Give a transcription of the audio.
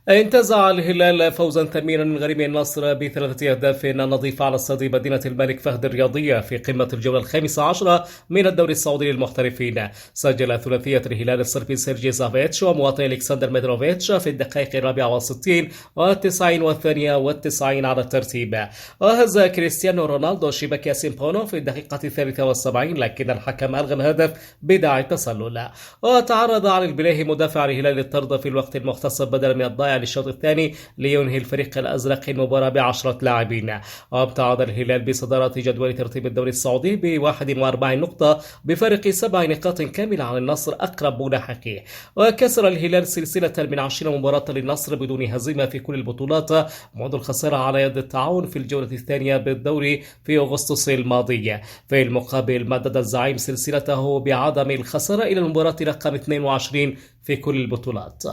انتزع الهلال فوزا ثمينا من غريم النصر بثلاثة أهداف نظيفة على استاد مدينة الملك فهد الرياضية في قمة الجولة الخامسة عشرة من الدوري السعودي للمحترفين. سجل ثلاثية الهلال الصربي سيرجي زافيتش ومواطن ألكسندر ميتروفيتش في الدقائق 64 و90 و92 على الترتيب. وهز كريستيانو رونالدو شباك سيمبونو في الدقيقة 73، لكن الحكم ألغى الهدف بداعي التسلل. وتعرض على البلاه مدافع الهلال الطرد في الوقت المحتسب بدلا من الضائع للشوط الثاني لينهي الفريق الأزرق المباراة ب10 لاعبين. وابتعد الهلال بصدارة جدول ترتيب الدوري السعودي ب41 نقطة بفارق 7 نقاط كاملة عن النصر أقرب ملاحقيه. وكسر الهلال سلسلة من 20 مباراة للنصر بدون هزيمة في كل البطولات منذ الخسارة على يد التعاون في الجولة الثانية بالدوري في أغسطس الماضي. في المقابل مدد الزعيم سلسلته بعدم الخسارة إلى المباراة رقم 22 في كل البطولات.